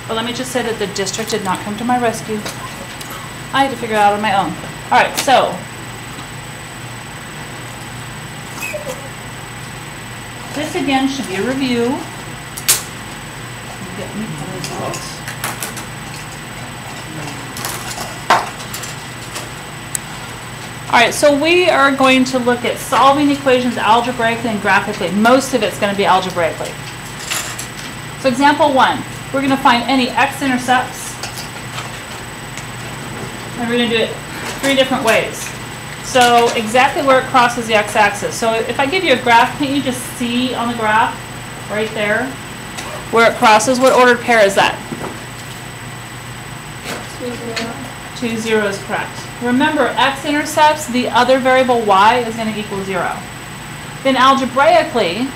But let me just say that the district did not come to my rescue. I had to figure it out on my own. All right, so this again should be a review. Get me some of these books. All right, so we are going to look at solving equations algebraically and graphically. Most of it's going to be algebraically. So example 1, we're going to find any x-intercepts, and we're going to do it 3 different ways. So exactly where it crosses the x-axis. So if I give you a graph, can't you just see on the graph right there where it crosses? What ordered pair is that? 2, 0 is correct. Remember, x-intercepts, the other variable y is going to equal 0. Then algebraically,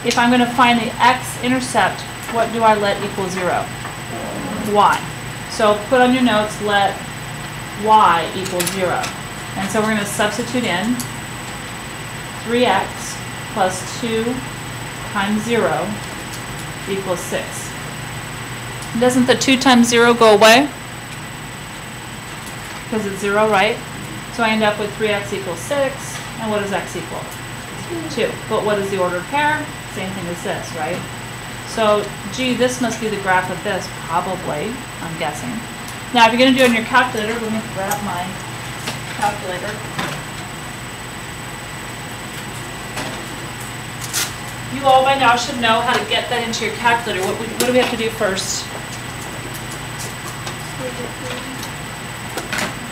if I'm going to find the x-intercept, what do I let equal 0? Y. So put on your notes, let y equal 0. And so we're going to substitute in 3x plus 2 times 0 equals 6. Doesn't the 2 times 0 go away? Because it's 0, right? So I end up with 3x equals 6, and what does x equal? 2. But what is the ordered pair? Same thing as this, right? So, gee, this must be the graph of this, probably, I'm guessing. Now, if you're going to do it on your calculator, let me grab my calculator. You all by now should know how to get that into your calculator. What do we have to do first?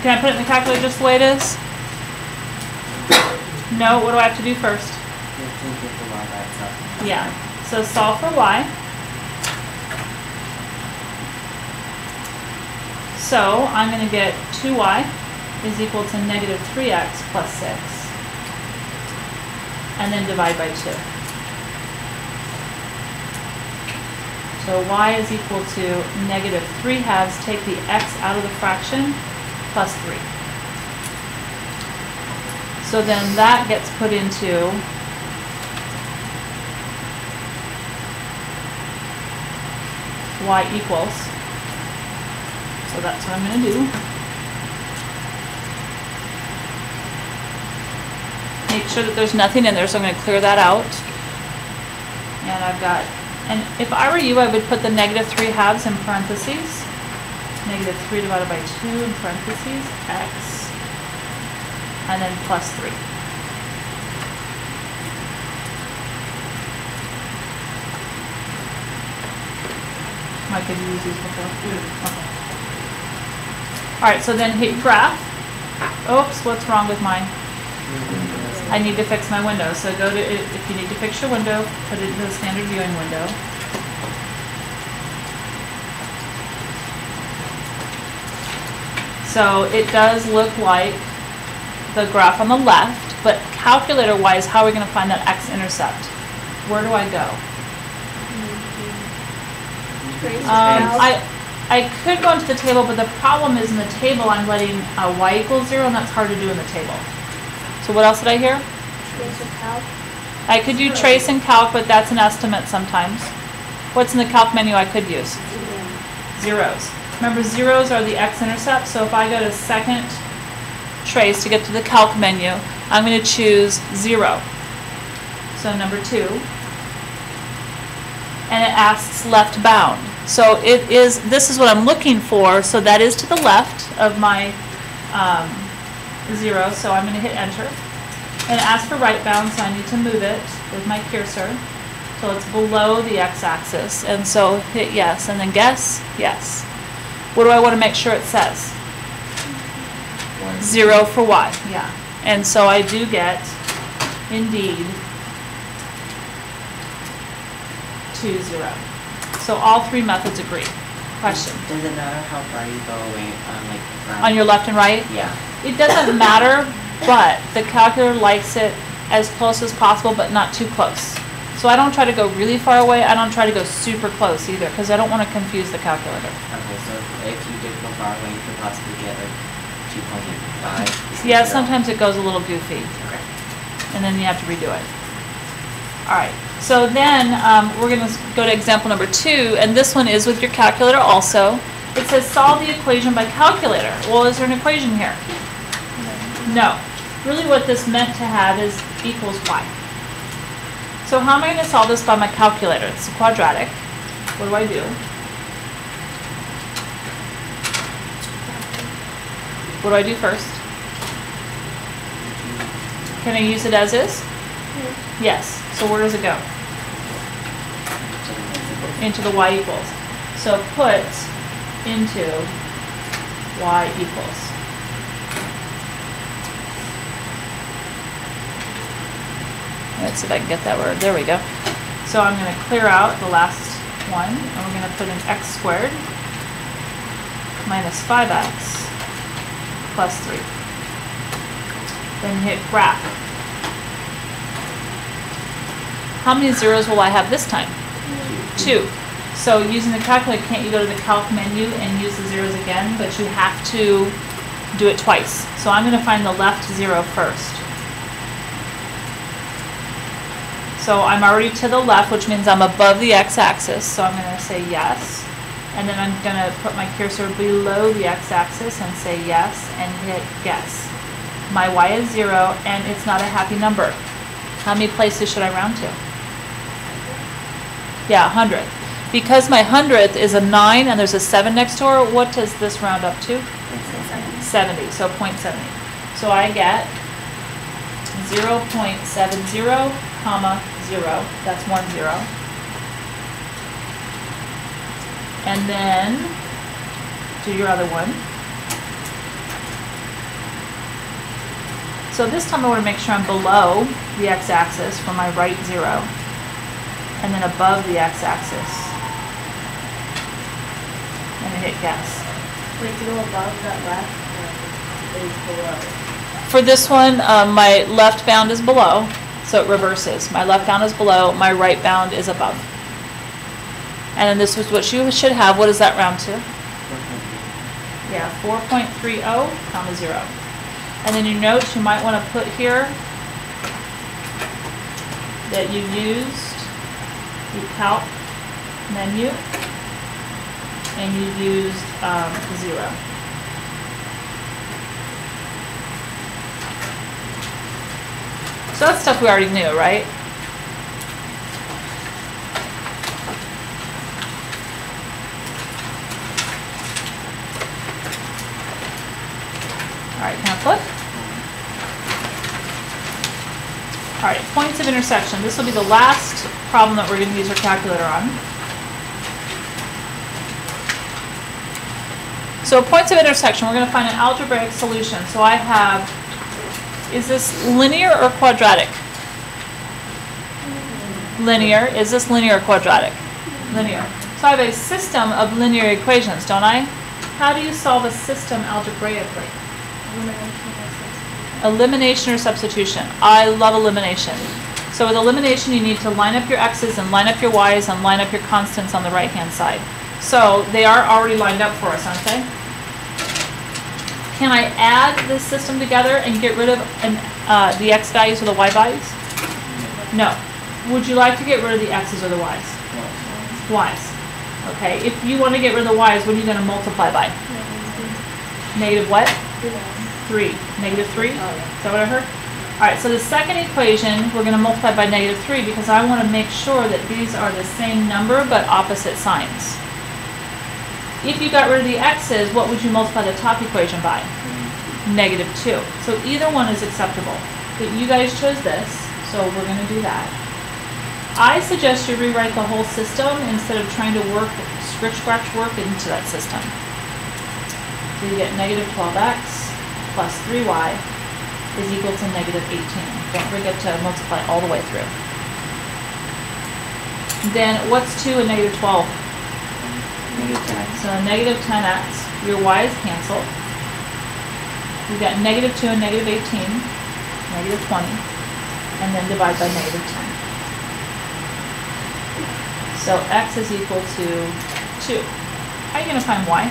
Can I put it in the calculator just the way it is? No, what do I have to do first? Yeah, so solve for y. So I'm going to get 2y is equal to negative 3x plus 6. And then divide by 2. So y is equal to negative 3 halves. Take the x out of the fraction. Plus 3. So then that gets put into y equals. So that's what I'm going to do. Make sure that there's nothing in there, so I'm going to clear that out. And I've got, and if I were you, I would put the negative 3 halves in parentheses. Negative 3 divided by 2 in parentheses, x, and then plus 3. Mike, have you used these before? Okay. All right, so then hit graph. Oops, what's wrong with mine? I need to fix my window. So go to, if you need to fix your window, put it into the standard viewing window. So it does look like the graph on the left, but calculator-wise, how are we going to find that x-intercept? Where do I go? I could go into the table, but the problem is in the table I'm letting y equals 0, and that's hard to do in the table. So what else did I hear? Trace and calc. I could do trace and calc, but that's an estimate sometimes. What's in the calc menu I could use? Zeros. Remember, zeros are the x-intercept, so if I go to second trace to get to the calc menu, I'm going to choose 0. So number 2. And it asks left bound. So it is, this is what I'm looking for, so that is to the left of my 0, so I'm going to hit enter. And it asks for right bound, so I need to move it with my cursor so it's below the x-axis. And so hit yes, and then guess, yes. What do I want to make sure it says? 0 for y, yeah. And so I do get, indeed, 2, 0. So all 3 methods agree. Question? Does it matter how far you go away from? On your left and right? Yeah. It doesn't matter, but the calculator likes it as close as possible, but not too close. So I don't try to go really far away. I don't try to go super close either, because I don't want to confuse the calculator. Okay, so if you did go far away, you could possibly get like 2.5. Yeah, sometimes it goes a little goofy, Okay. and then you have to redo it. All right, so then we're going to go to example number 2, and this one is with your calculator also. It says solve the equation by calculator. Well, is there an equation here? No. Really what this meant to have is equals y. So how am I going to solve this by my calculator? It's a quadratic. What do I do? What do I do first? Can I use it as is? Yes. So where does it go? Into the y equals. So put into y equals. Let's see if I can get that word. There we go. So I'm going to clear out the last one, and we're going to put in x squared minus 5x plus 3. Then hit graph. How many zeros will I have this time? 2. So using the calculator, can't you go to the calc menu and use the zeros again? But you have to do it twice. So I'm going to find the left 0 first. So I'm already to the left, which means I'm above the x-axis. So I'm going to say yes. And then I'm going to put my cursor below the x-axis and say yes and hit guess. My y is 0 and it's not a happy number. How many places should I round to? Yeah, 100. Because my 100th is a 9 and there's a 7 next to her, what does this round up to? 70, so 0.70. So I get 0.70, comma, 0. That's 1 0. And then do your other one. So this time I want to make sure I'm below the x-axis for my right 0, and then above the x-axis, and hit guess. Wait, to go above that left is below? For this one, my left bound is below, so it reverses. My left bound is below, my right bound is above. And then this is what you should have. What does that round to? Yeah, 4.30, comma 0. And then your notes, you might want to put here that you used the calc menu and you used 0. So that's stuff we already knew, right? All right, can I flip? All right, points of intersection. This will be the last problem that we're going to use our calculator on. So points of intersection, we're going to find an algebraic solution. So I have, is this linear or quadratic? Linear. Is this linear or quadratic? Linear. So I have a system of linear equations, don't I? How do you solve a system algebraically? Elimination or substitution. I love elimination. So with elimination, you need to line up your x's and line up your y's and line up your constants on the right-hand side. So they are already lined up for us, aren't they? Can I add this system together and get rid of the x values or the y values? No. Would you like to get rid of the x's or the y's? Y's. Okay. If you want to get rid of the y's, what are you going to multiply by? Negative what? 3. Negative 3? Is that what I heard? Alright, so the second equation, we're going to multiply by negative 3 because I want to make sure that these are the same number but opposite signs. If you got rid of the x's, what would you multiply the top equation by? Negative 2. So either one is acceptable. But you guys chose this, so we're going to do that. I suggest you rewrite the whole system instead of trying to scratch work into that system. So you get negative 12x plus 3y is equal to negative 18. Don't forget to multiply all the way through. Then what's 2 and negative 12? Negative 10. So negative 10x, your y is canceled. You've got negative 2 and negative 18, negative 20, and then divide by negative 10. So x is equal to 2. How are you going to find y?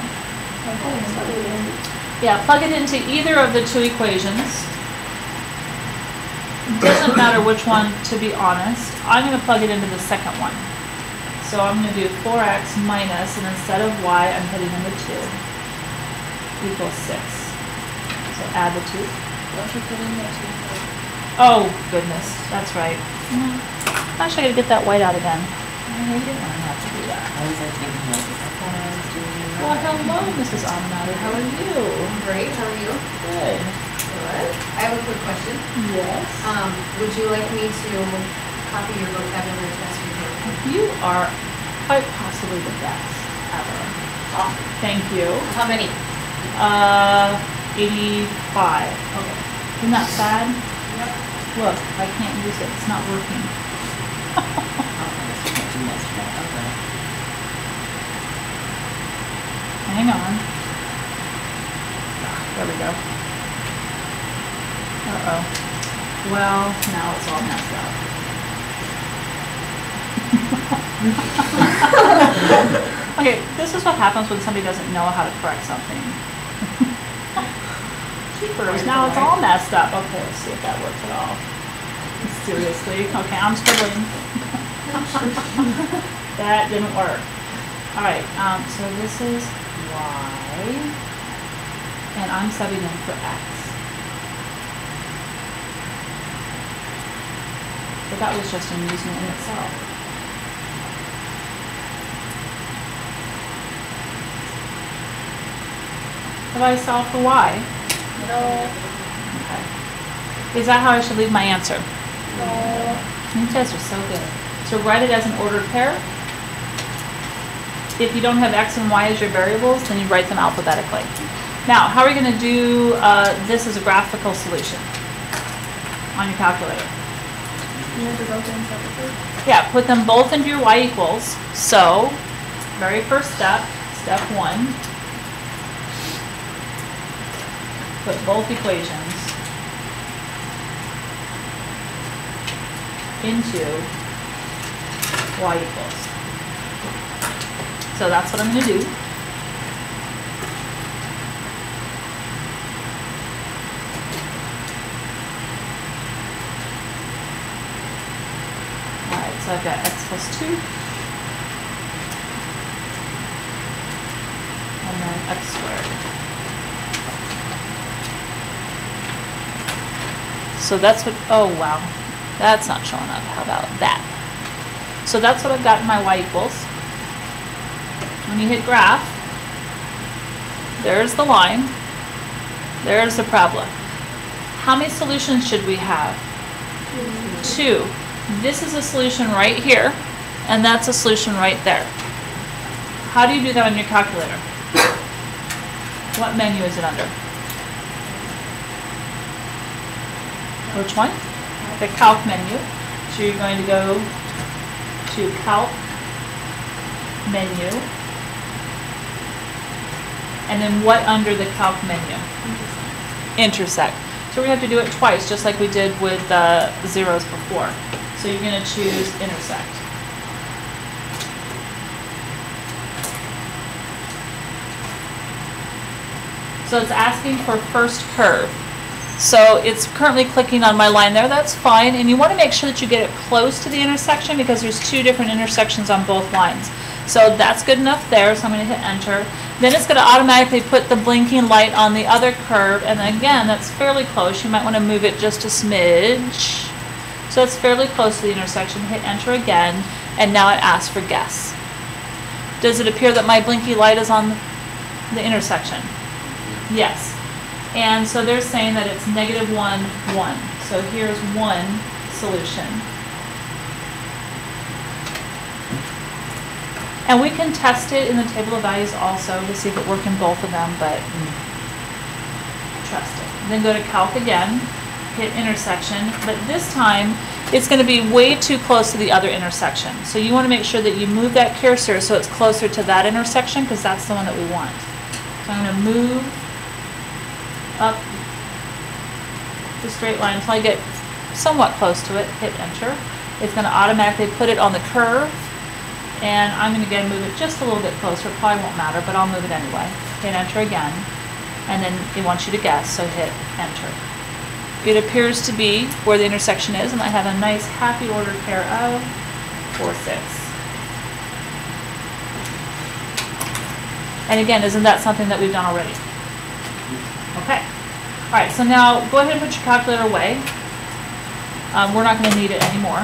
Yeah, plug it into either of the two equations. Doesn't matter which one, to be honest. I'm going to plug it into the second one. So I'm going to do 4x minus, and instead of y, I'm putting in the 2, equals 6. So add the 2. Don't you put in that 2? Oh, goodness, that's right. Gosh, I gotta get that white out again. I hate it when I have to do that. I was like thinking like, I thought I was doing it Well, right. hello, Mrs. Aminati. How are you? Great, how are you? Good. Good. I have a quick question. Yes. Would you like me to copy your vocabulary test for you? You are quite possibly the best ever. Oh, thank you. How many? 85. Okay. Isn't that sad? Yep. Look, I can't use it. It's not working. You messed up. Okay. Hang on. There we go. Uh-oh. Well, now it's all messed up. Okay, this is what happens when somebody doesn't know how to correct something. Keepers, now it's all messed up. Okay, let's see if that works at all. Seriously? Okay, I'm scribbling. That didn't work. Alright, so this is y, and I'm subbing in for x. But that was just amusement in itself. Have I solved for y? No. Okay. Is that how I should leave my answer? No. You guys are so good. So write it as an ordered pair. If you don't have x and y as your variables, then you write them alphabetically. Now, how are we going to do this as a graphical solution on your calculator? You have to go through separately? Yeah, put them both into your y equals. So, very first step, step 1, put both equations into y equals. So that's what I'm going to do. Alright, so I've got x plus 2. And then x squared. So that's what, oh wow, that's not showing up. How about that? So that's what I've got in my y equals. When you hit graph, there's the line, there's the parabola. How many solutions should we have? 2. This is a solution right here, and that's a solution right there. How do you do that on your calculator? What menu is it under? Which one? The calc menu. So you're going to go to calc menu. And then what under the calc menu? Intersect. So we have to do it twice, just like we did with the zeros before. So you're going to choose intersect. So it's asking for first curve. So it's currently clicking on my line there, that's fine. And you want to make sure that you get it close to the intersection because there's 2 different intersections on both lines. So that's good enough there, so I'm going to hit enter. Then it's going to automatically put the blinking light on the other curve, and again, that's fairly close. You might want to move it just a smidge. So it's fairly close to the intersection. Hit enter again, and now it asks for guess. Does it appear that my blinky light is on the intersection? Yes. And so they're saying that it's -1, 1. So here's one solution. And we can test it in the table of values also to see if it works in both of them, but trust it. Then go to calc again, hit intersection, but this time it's going to be way too close to the other intersection. So you want to make sure that you move that cursor so it's closer to that intersection because that's the one that we want. So I'm going to move up the straight line until I get somewhat close to it, hit enter. It's going to automatically put it on the curve, and I'm going to again move it just a little bit closer. It probably won't matter, but I'll move it anyway. Hit enter again, and then it wants you to guess, so hit enter. it appears to be where the intersection is, and I have a nice happy ordered pair of 4, 6. And again, isn't that something that we've done already? Okay. All right, so now go ahead and put your calculator away. We're not going to need it anymore.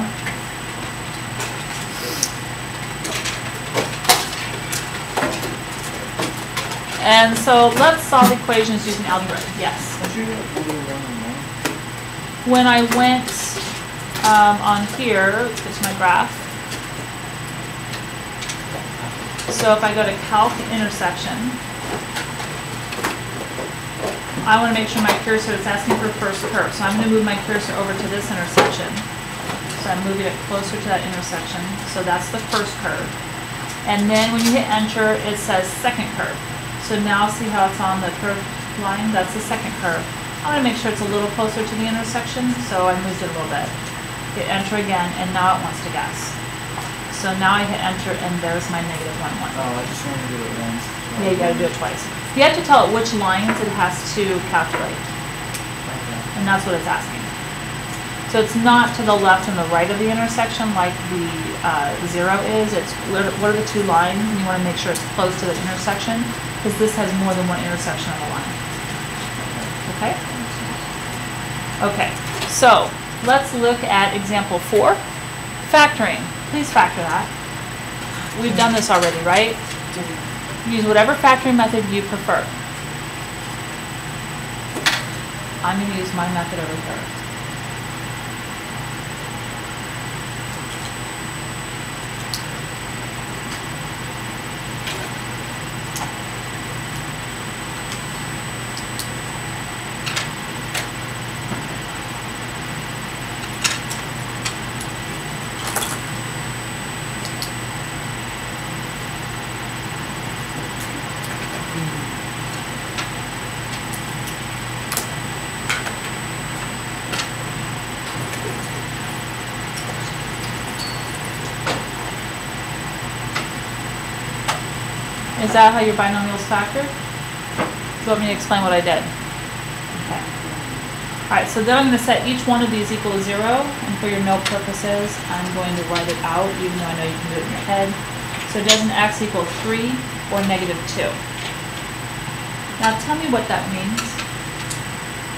And so let's solve equations using algebra. Yes. When I went on here, let's get to my graph. So if I go to calc intersection, I want to make sure my cursor, it's asking for first curve. So I'm going to move my cursor over to this intersection. So I'm moving it closer to that intersection. So that's the first curve. And then when you hit enter, it says second curve. So now see how it's on the curved line? That's the second curve. I want to make sure it's a little closer to the intersection, so I moved it a little bit. Hit enter again, and now it wants to guess. So now I hit enter, and there's my negative 1, 1. Oh, I just wanted to do it once. Yeah, you gotta do it twice. You have to tell it which lines it has to calculate, Okay. and that's what it's asking. So it's not to the left and the right of the intersection like the 0 is. It's what are the 2 lines, and you want to make sure it's close to the intersection, because this has more than one intersection on the line. Okay? Okay, so let's look at example 4. Factoring. Please factor that. We've done this already, right? Use whatever factoring method you prefer. I'm going to use my method over here. Is that how your binomials factor? Do you want me to explain what I did? Okay. Alright, so then I'm going to set each one of these equal to 0, and for your note purposes, I'm going to write it out, even though I know you can do it in your head. So does an x equal 3 or negative 2? Now tell me what that means.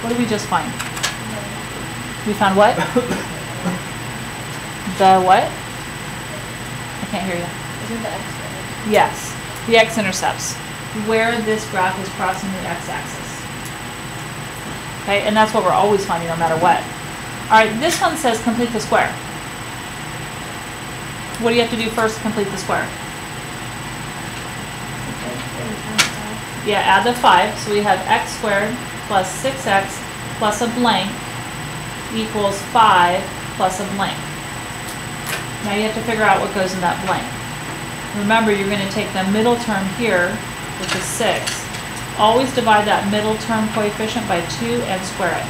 What did we just find? We found what? The what? I can't hear you. Isn't the x right? Yes. The x-intercepts, where this graph is crossing the x-axis. Okay, and that's what we're always finding no matter what. All right, this one says complete the square. What do you have to do first to complete the square? Yeah, add the 5. So we have x squared plus 6x plus a blank equals 5 plus a blank. Now you have to figure out what goes in that blank. Remember, you're going to take the middle term here, which is 6. Always divide that middle term coefficient by 2 and square it.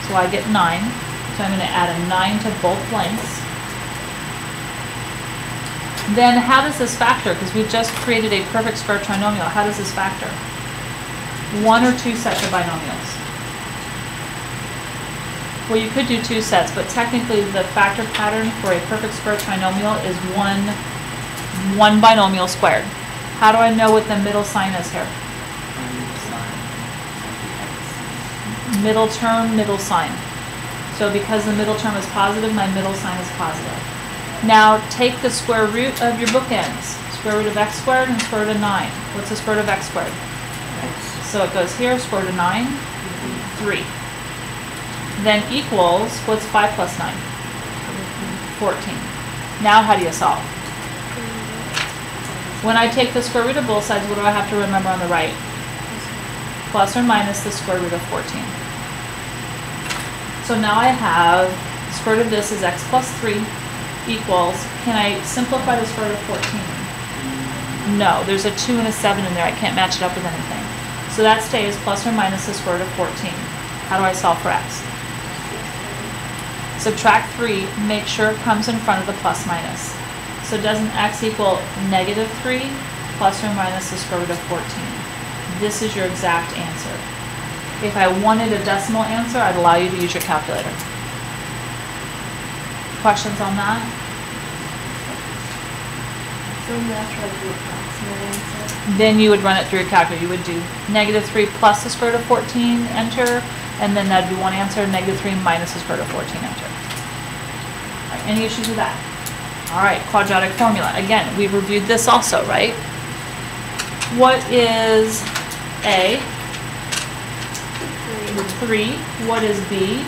So I get 9. So I'm going to add a 9 to both blanks. Then how does this factor? Because we just created a perfect square trinomial. How does this factor? 1 or 2 sets of binomials. Well, you could do 2 sets, but technically the factor pattern for a perfect square trinomial is one binomial squared. How do I know what the middle sign is here? Middle term, middle sign. So because the middle term is positive, my middle sign is positive. Now take the square root of your bookends. Square root of x squared and square root of 9. What's the square root of x squared? X. So it goes here, square root of 9, 3. Then equals, what's 5 plus 9? 14. Now how do you solve? When I take the square root of both sides, what do I have to remember on the right? Plus or minus the square root of 14. So now I have, the square root of this is x plus 3 equals, can I simplify the square root of 14? No, there's a 2 and a 7 in there. I can't match it up with anything. So that stays plus or minus the square root of 14. How do I solve for x? Subtract 3, make sure it comes in front of the plus minus. So doesn't x equal negative 3 plus or minus the square root of 14? this is your exact answer. If I wanted a decimal answer, I'd allow you to use your calculator. Questions on that? So that's like the approximate answer. Then you would run it through your calculator. You would do -3 plus the square root of 14, enter, and then that'd be one answer, -3 minus the square root of 14, enter. All right, any issues with that? All right, quadratic formula. Again, we reviewed this also, right? What is A? 3. What is B?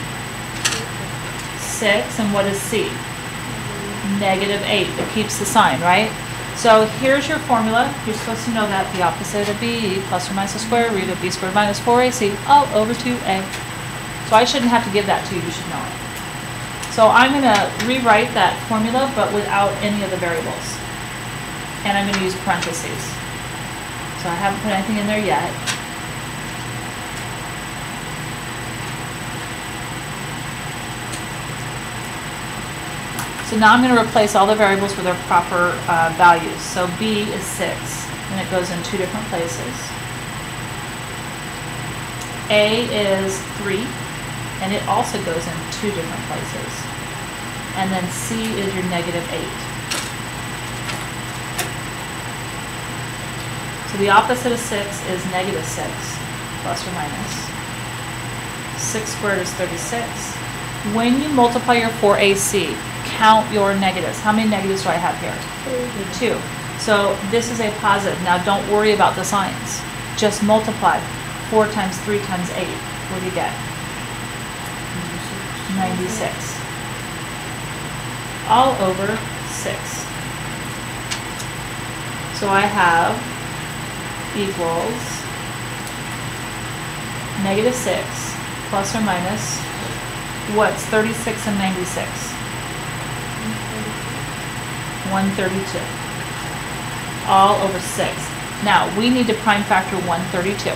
6. And what is C? -8. It keeps the sign, right? So here's your formula. You're supposed to know that the opposite of B plus or minus the square root of B squared minus 4AC all over 2A. So I shouldn't have to give that to you. You should know it. So I'm going to rewrite that formula, but without any of the variables. And I'm going to use parentheses. So I haven't put anything in there yet. So now I'm going to replace all the variables with their proper values. So B is 6, and it goes in 2 different places. A is 3, and it also goes in 2 different places. And then C is your -8. So the opposite of 6 is -6, plus or minus. 6 squared is 36. When you multiply your 4AC, count your negatives. How many negatives do I have here? 2. So this is a positive. Now don't worry about the signs. Just multiply 4 times 3 times 8. What do you get? 96. All over 6. So I have equals -6 plus or minus what's 36 and 96? 132. All over 6. Now, we need to prime factor 132.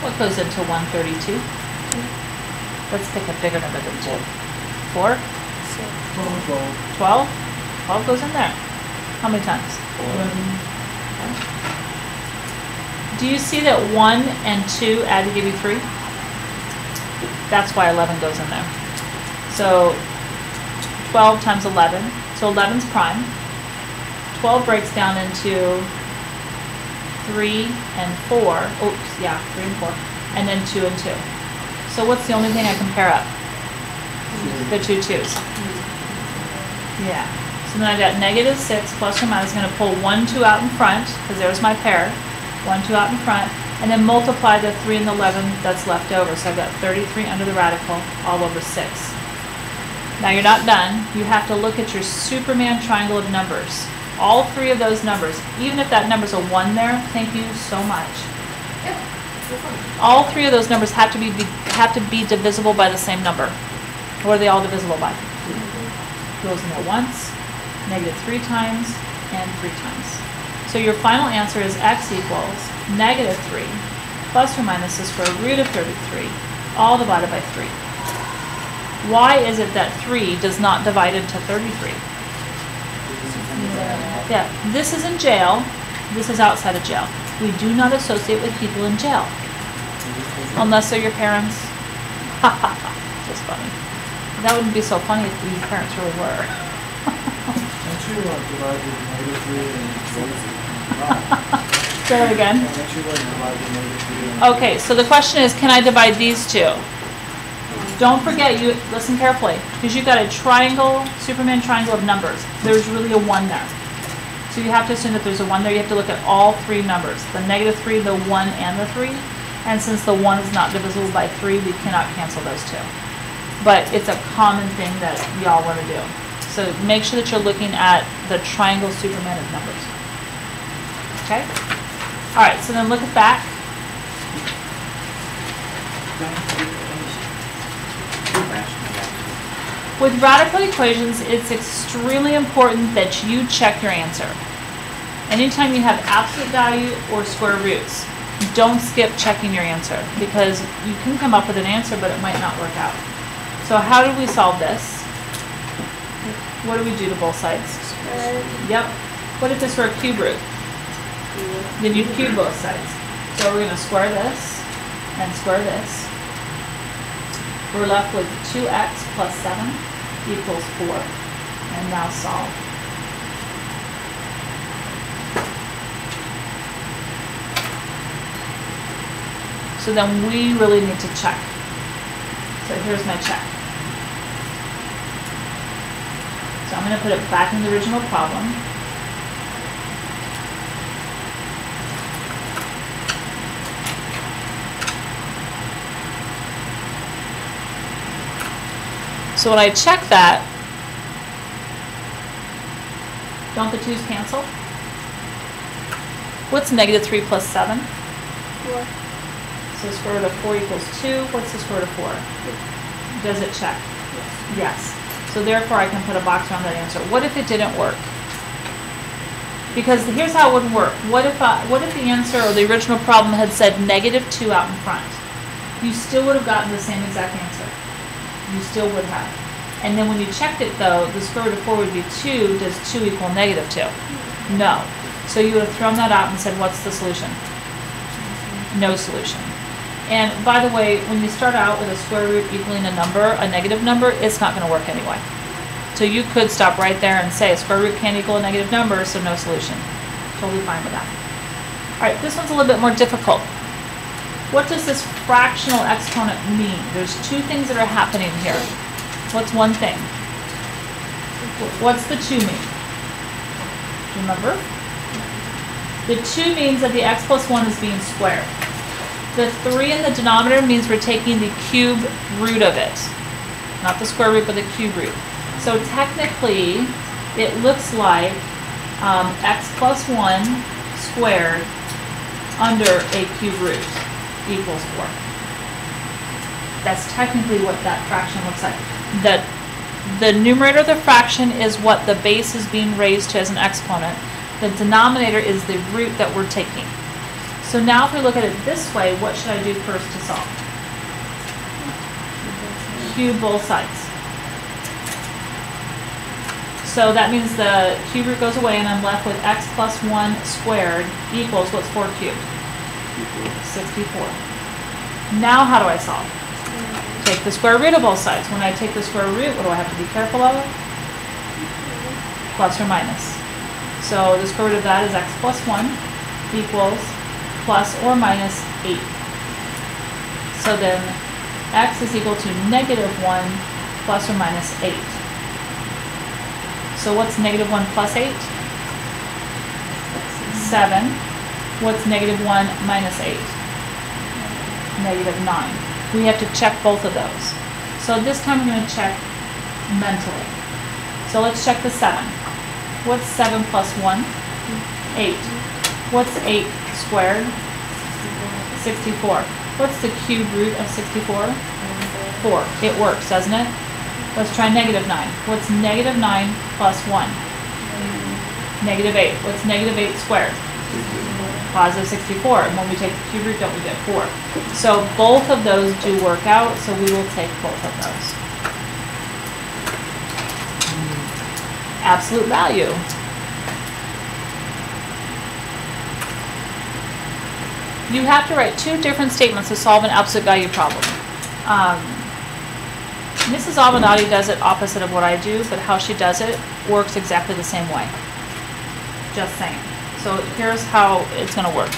What goes into 132? Let's pick a bigger number than 2. 4? 12? 12 goes in there. How many times? 11. Do you see that 1 and 2 add to give you 3? That's why 11 goes in there. So 12 times 11. So 11's prime. 12 breaks down into 3 and 4. Oops, yeah, 3 and 4. And then 2 and 2. So what's the only thing I can pair up? The 2 2's. Yeah. So then I've got -6 plus or minus. I'm going to pull 1, 2 out in front, because there's my pair. 1, 2 out in front. And then multiply the 3 and the 11 that's left over. So I've got 33 under the radical, all over 6. Now you're not done. You have to look at your Superman triangle of numbers. All 3 of those numbers, even if that number's a 1 there, thank you so much. Yep. All 3 of those numbers have to be divisible by the same number. What are they all divisible by? Goes in there once, -3 times, and 3 times. So your final answer is x equals -3 plus or minus the square root of 33, all divided by 3. Why is it that 3 does not divide into 33? Yeah, this is in jail, this is outside of jail. We do not associate with people in jail. Unless they're your parents. Just funny. That wouldn't be so funny if your parents really were. Don't you divide the -3 and 3? Say that again. Don't you divide the -3 and Okay, so the question is, can I divide these two? Don't forget, you listen carefully, because you've got a triangle, Superman triangle of numbers. There's really a 1 there. So you have to assume that there's a 1 there. You have to look at all 3 numbers, the -3, the 1, and the 3. And since the 1 is not divisible by 3, we cannot cancel those 2. But it's a common thing that y'all want to do. So make sure that you're looking at the triangle Superman of numbers. Okay? All right, so then look at back. With radical equations, it's extremely important that you check your answer. Anytime you have absolute value or square roots, don't skip checking your answer, because you can come up with an answer, but it might not work out. So how do we solve this? What do we do to both sides? Yep. What if this were a cube root? Then you cube both sides. So we're going to square this and square this. We're left with 2x plus 7 equals 4. And now solve. So then we really need to check. So here's my check. So I'm going to put it back in the original problem. So when I check that, don't the 2's cancel? What's negative 3 plus 7? 4. So square root of 4 equals 2. What's the square root of 4? Does it check? Yes. So therefore I can put a box around that answer. What if it didn't work? Because here's how it wouldn't work. What if the answer or the original problem had said negative 2 out in front? You still would have gotten the same exact answer. You still would have. And then when you checked it though, the square root of 4 would be 2. Does 2 equal negative 2? No. So you would have thrown that out and said, what's the solution? No solution. And by the way, when you start out with a square root equaling a number, a negative number, it's not going to work anyway. So you could stop right there and say a square root can't equal a negative number, so no solution. Totally fine with that. All right, this one's a little bit more difficult. What does this fractional exponent mean? There's two things that are happening here. What's one thing? What's the 2 mean? Remember? The 2 means that the x plus 1 is being squared. The 3 in the denominator means we're taking the cube root of it. Not the square root, but the cube root. So technically, it looks like x plus 1 squared under a cube root equals 4. That's technically what that fraction looks like. The numerator of the fraction is what the base is being raised to as an exponent. The denominator is the root that we're taking. So now if we look at it this way, what should I do first to solve? Cube both sides. So that means the cube root goes away and I'm left with x plus 1 squared equals, what's 4 cubed? 64. Now how do I solve? Take the square root of both sides. When I take the square root, what do I have to be careful of? Plus or minus. So the square root of that is x plus 1 equals plus or minus 8. So then x is equal to negative 1 plus or minus 8. So what's negative 1 plus 8? 7. What's negative 1 minus 8? Negative 9. We have to check both of those. So this time we're going to check mentally. So let's check the 7. What's 7 plus 1? 8. What's 8 squared? 64. What's the cube root of 64? 4. It works, doesn't it? Let's try negative 9. What's negative 9 plus 1? Negative 8. What's negative 8 squared? Positive 64. And when we take the cube root, don't we get 4? So both of those do work out, so we will take both of those. Absolute value. You have to write 2 different statements to solve an absolute value problem. Mrs. Avenatti does it opposite of what I do, but how she does it works exactly the same way. Just saying. So here's how it's going to work.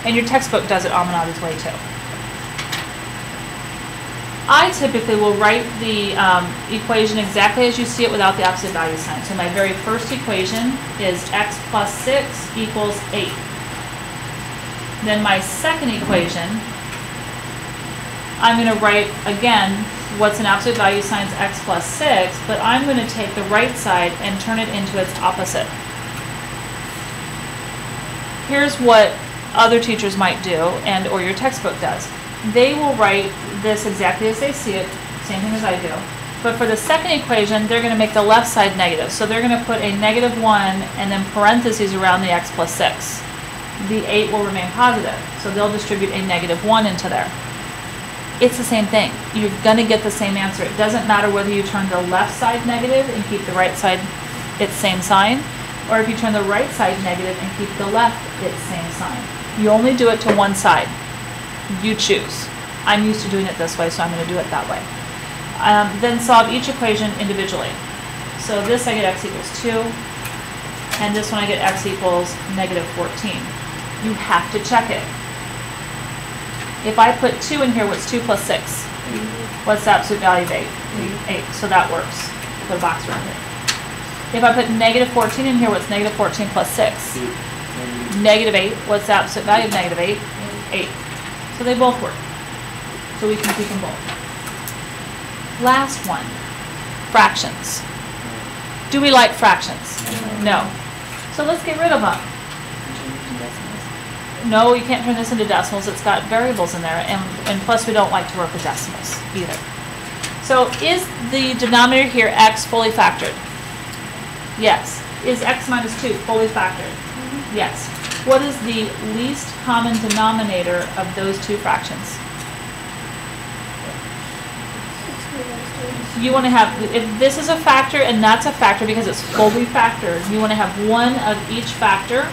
And your textbook does it Avenatti's way too. I typically will write the equation exactly as you see it without the absolute value sign. So my very first equation is x plus 6 equals 8. Then my second equation, I'm going to write, again, what's an absolute value sign is x plus 6, but I'm going to take the right side and turn it into its opposite. Here's what other teachers might do, and or your textbook does. They will write this exactly as they see it, same thing as I do. But for the second equation, they're going to make the left side negative. So they're going to put a negative 1 and then parentheses around the x plus 6. The 8 will remain positive. So they'll distribute a negative 1 into there. It's the same thing. You're going to get the same answer. It doesn't matter whether you turn the left side negative and keep the right side its same sign. or if you turn the right side negative and keep the left its same sign. You only do it to one side. You choose. I'm used to doing it this way, so I'm going to do it that way. Then solve each equation individually. So this I get x equals 2, and this one I get x equals negative 14. You have to check it. If I put 2 in here, what's 2 plus 6? What's the absolute value of 8? 8. So that works. Put a box around it. If I put negative 14 in here, what's negative 14 plus 6? Negative 8. What's the absolute value of negative 8? 8. So they both work. So we can keep them both. Last one, fractions. Do we like fractions? No. So let's get rid of them. No, you can't turn this into decimals. It's got variables in there, and plus we don't like to work with decimals either. So is the denominator here x fully factored? Yes. Is x minus 2 fully factored? Yes. What is the least common denominator of those two fractions? You want to have, if this is a factor and that's a factor because it's fully factored, you want to have one of each factor,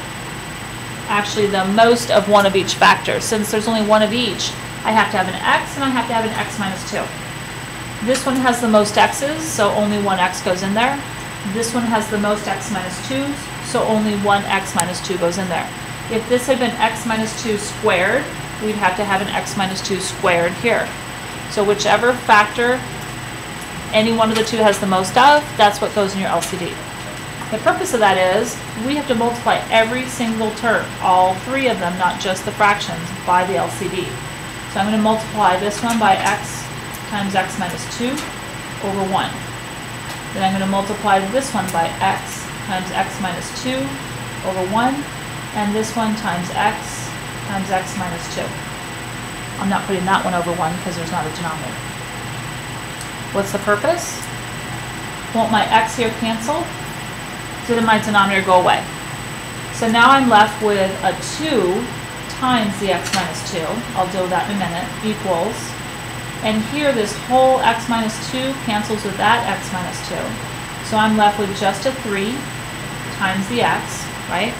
actually the most of one of each factor. Since there's only one of each, I have to have an x and I have to have an x minus 2. This one has the most x's, so only one x goes in there. This one has the most x minus 2's, so only one x minus 2 goes in there. If this had been x minus 2 squared, we'd have to have an x minus 2 squared here. So whichever factor any one of the two has the most of, that's what goes in your LCD. The purpose of that is we have to multiply every single term, all three of them, not just the fractions, by the LCD. So I'm going to multiply this one by x times x minus 2 over 1. Then I'm going to multiply this one by x times x minus 2 over 1, and this one times x minus 2. I'm not putting that one over 1 because there's not a denominator. What's the purpose? Won't my x here cancel? Didn't my denominator go away? So now I'm left with a 2 times the x minus 2, I'll deal with that in a minute, equals, and here this whole x minus 2 cancels with that x minus 2. So I'm left with just a 3 times the x, right?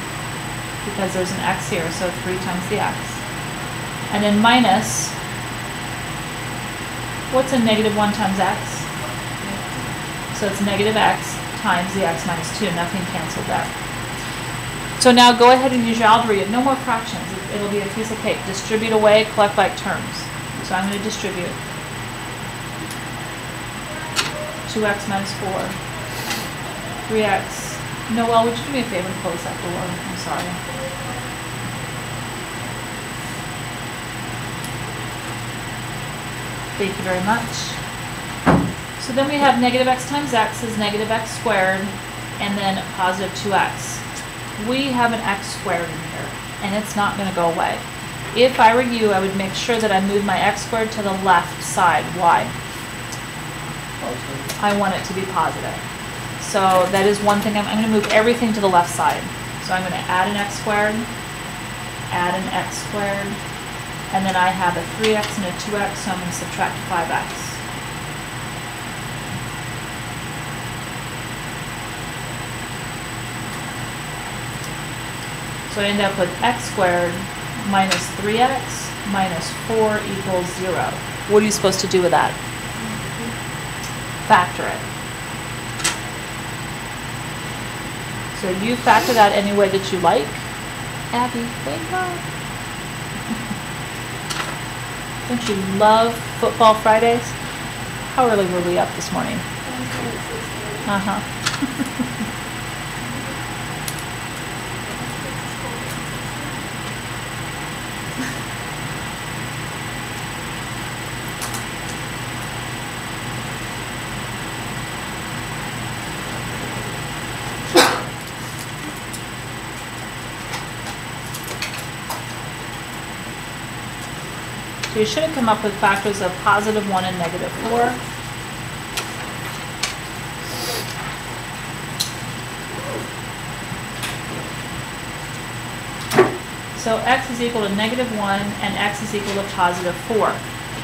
Because there's an x here, so 3 times the x. And then minus, what's a negative 1 times x? So it's negative x times the x minus 2. Nothing canceled there. So now go ahead and use your algebra. You have no more fractions. It'll be a piece of cake. Distribute away, collect like terms. So I'm going to distribute. 2x minus 4. 3x. Noel, would you do me a favor and close that door? I'm sorry. Thank you very much. So then we have negative x times x is negative x squared, and then positive 2x. We have an x squared in here, and it's not going to go away. If I were you, I would make sure that I move my x squared to the left side. Why? I want it to be positive. So that is one thing. I'm going to move everything to the left side. So I'm going to add an x squared, add an x squared, and then I have a 3x and a 2x, so I'm going to subtract 5x. So I end up with x squared minus 3x minus 4 equals 0. What are you supposed to do with that? Factor it. So you factor that any way that you like. Abby, wake up. Don't you love football Fridays? How early were we up this morning? Uh-huh. So you should have come up with factors of positive 1 and negative 4. So x is equal to negative 1 and x is equal to positive 4.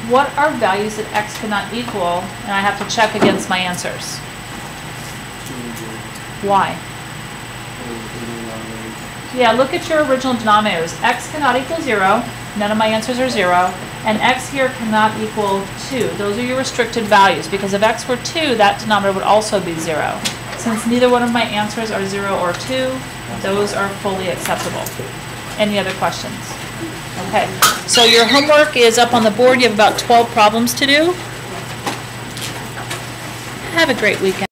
What are values that x cannot equal? And I have to check against my answers. Why? Yeah, look at your original denominators. X cannot equal 0. None of my answers are 0. And x here cannot equal 2. Those are your restricted values. Because if x were 2, that denominator would also be 0. Since neither one of my answers are 0 or 2, those are fully acceptable. Any other questions? Okay. So your homework is up on the board. You have about 12 problems to do. Have a great weekend.